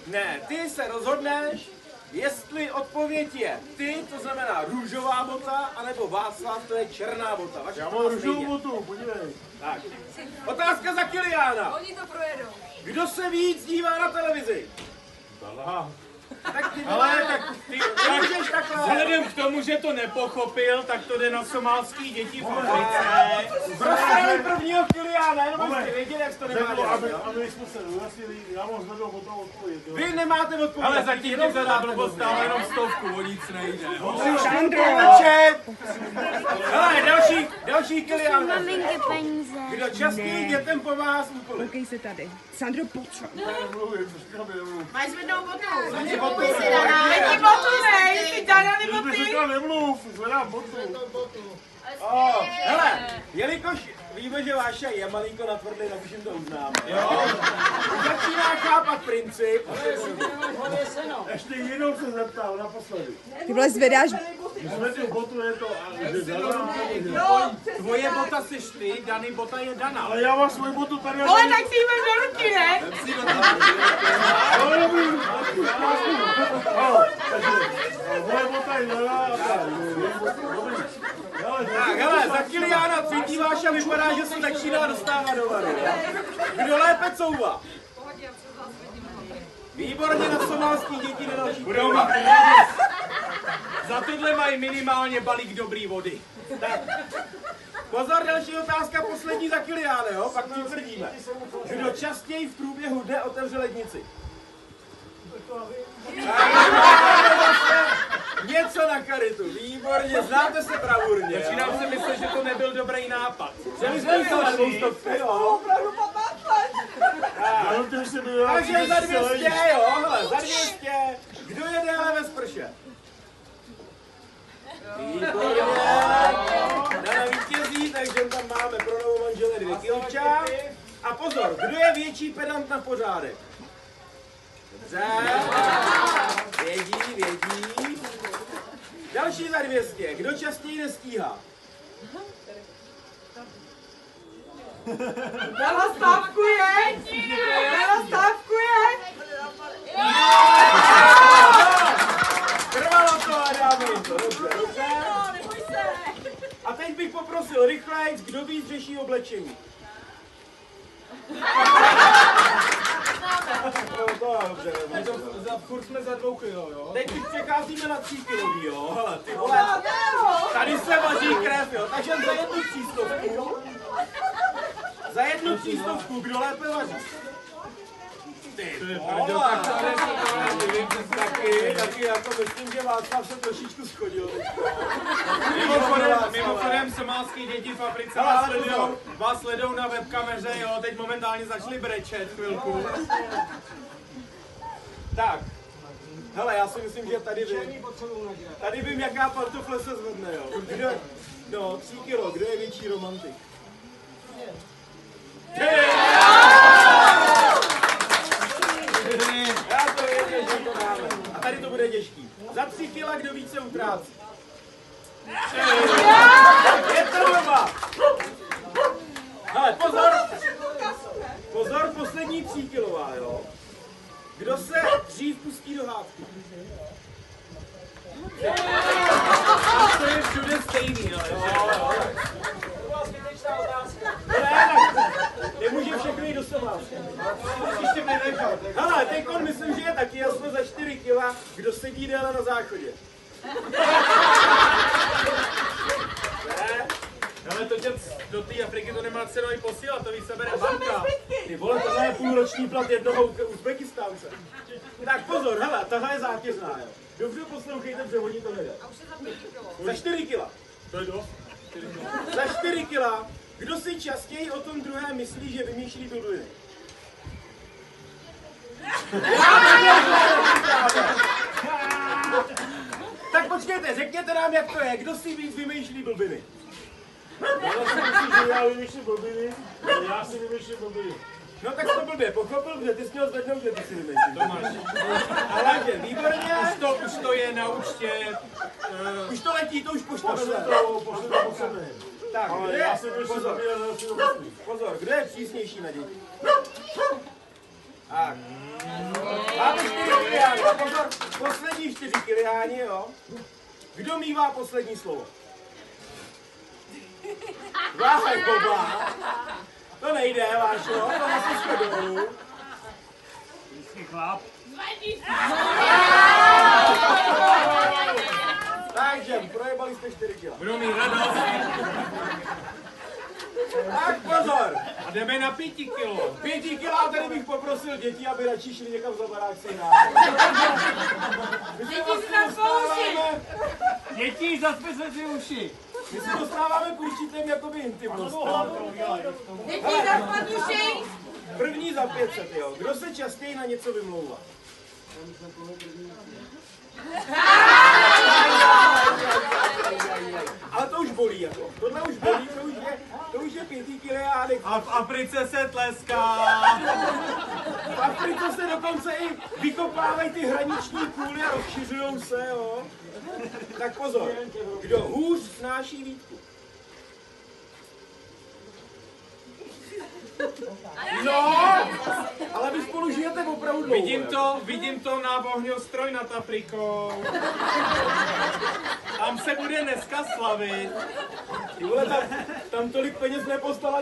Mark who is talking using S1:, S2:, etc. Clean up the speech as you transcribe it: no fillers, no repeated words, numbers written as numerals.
S1: Ne, ty se rozhodneš, jestli odpověď je ty, to znamená růžová bota, anebo Václav, to je černá bota.
S2: Já mám růžovou botu, podívej.
S1: Tak. Otázka za Kiliána.
S3: Oni to projedou.
S1: Kdo se víc dívá na televizi?
S2: Dala.
S1: Tak ty
S4: Ale tak ty
S1: můžeš takhle.
S4: vzhledem k tomu, že to nepochopil, tak to jde na somálský děti v Africe.
S1: Prostrali prvního Kiliána, jenom abyste věděli, jak to nemá dělat.
S2: Aby jsme se ujasnili, já mám zvednou potom odpověď.
S1: Vy nemáte odpověď.
S4: Ale zatím ti zadá blbost, ale jenom 100, o nic nejde.
S1: Hele, další Kilián.
S5: Maminky peníze.
S1: Kdo častěji dětem pomáhá s úkoly?
S6: Koukej se tady. Sandro, pojď.
S3: Máš zvednou botu.
S1: Zvedni botu.
S3: Zvedni botu, nej. Ty Danieli
S2: Když bych
S3: boty.
S2: říkal nemluv, zvedám botu.
S1: Hele, jelikož víme, že Váša je malinko natvrdlý, tak už jim to uznáme. Začíná chápat princip.
S2: Ještě jednou se zeptal, naposledy.
S6: Ty vole zvedáš.
S2: Když zvednu botu, je to, že zadám.
S4: Tvoje bota seš ty, Dany bota je Dana.
S2: Ale já mám svoji botu tady.
S3: Ale tak si ji vem do ruky, ne?
S2: Moje bota je Dana.
S1: Tak, hele, za Kiliána cítí Váša vypadá, že se začíná dostávat do varu. Kdo lépe couvá? Výborně na somálský děti na další.
S4: Budou mít za tohle mají minimálně balík dobrý vody.
S1: Tak. Pozor, další otázka, poslední za Kiliána, jo? Pak přitvrdíme. Kdo častěji v průběhu dne otevře lednici? Něco na karitu, výborně, znáte se bravurně.
S4: Začínám si myslet, že to nebyl dobrý nápad.
S1: Že vy jste mysleli dvoustovky, jo? Takže za 200, jo, hele, za 200. Kdo je déle ve sprše? Výborně. Dana vítězí, takže tam máme pro novou manžele 2 kilča. A pozor, kdo je větší pedant na pořádek? Dobře. Vědí. Další za 200. Kdo častěji nestíhá?
S3: Dala stávkuje. Dala stávkuje.
S1: Trvalo to a dáme jim to. Dobře. A teď bych poprosil rychlejc, kdo víc řeší oblečení. Dobře.
S4: Furt jsme za 2 kilo, jo?
S1: Teď už přecházíme na 3 kilový, jo? Hele, ty vole. Tady se vaří krev, jo? Takže za 1 300. Za 1 300, kdo lépe vaří? Ty vole. Taky jako myslím, že Václav se trošičku schodil.
S4: Mimochodem, somálský děti v Africe vás sledujou na webkameře, jo? Teď momentálně začali brečet chvilku.
S1: Tak. Hele, já si myslím, že tady vím, jaká pantofle se zvedne, jo. No, 3 kilo, kdo je větší romantik? Já to věděl, že to dáme. A tady to bude těžký. Za 3 kila kdo více utrácí? Je to doma! Hele, pozor, poslední 3 kilová, jo. Kdo se dřív pustí do hádky?
S4: To je všude stejný, ale jo.
S1: To byla zbytečná otázka. Nemůže všechno jít do Somálska. Ještě mě nechat. Hele, teďkon myslím, že je taky jasno za 4 kila, kdo sedí déle na záchodě.
S4: Ale to do té Afriky to nemá cenu i posílat, to víc se bere banka.
S1: Ty vole, tohle je půlroční plat jednoho Uzbekistánce. Tak pozor, hele, tahle je zátěžná, jo. Dobře poslouchejte, protože oni to nejde. Za 4 kila.
S4: To je dost.
S1: Za 4 kila, kdo si častěji o tom druhé myslí, že vymýšlí blbiny? Tak počkejte, řekněte nám, jak to je. Kdo si víc vymýšlí blbiny?
S2: Já si myslím, že já vymýšlím blbiny, ale já si vymýšlím blbiny.
S1: No tak to blbě, pochopil, že ty jsi měl zvednout, že ty si vymýšlíš.
S4: To máš.
S1: Ale že, výborně.
S4: Už to je na účtě.
S1: Už to letí, to už pošle.
S2: Pošle to po sebe.
S1: Tak,
S2: Ale
S1: kdo
S2: já
S1: je,
S2: si vymýšlím
S1: pozor,
S2: blbiny, ale já si to myslím.
S1: pozor, kdo je přísnější na děti? pozor, poslední 4 kiliáni, jo. Kdo mívá poslední slovo? Váhej, Boba. To nejde, Vášo, to nasuška dolů.
S2: Jistý chlap.
S1: Takže, projebali jste 4 kila.
S4: Budou mít radost.
S1: Tak pozor.
S4: A jdeme na 5 kilo.
S1: 5 kila a tady bych poprosil děti, aby radši šli někam za barák si hrát.
S3: Děti si zaslouží.
S2: Děti, zaspěse si uši.
S1: My se dostáváme k určitým jakoby intimnostem.
S3: Děti zaspaduši.
S1: První za 500, jo. Kdo se častěji na něco vymlouvá? Ale to už bolí, jako. Tohle už bolí, to už je 5 kiliánek.
S4: A v Africe se tleská.
S1: V Africe se dokonce i vykopávají ty hraniční kůly a rozšiřujou se, jo. Tak pozor, kdo hůř snáší výtku? No, ale vy spolu žijete opravdu dlouho.
S4: Vidím to na ohňostroj nad Afrikou. Tam se bude dneska slavit.
S1: Ty vole, tam tolik peněz nepostala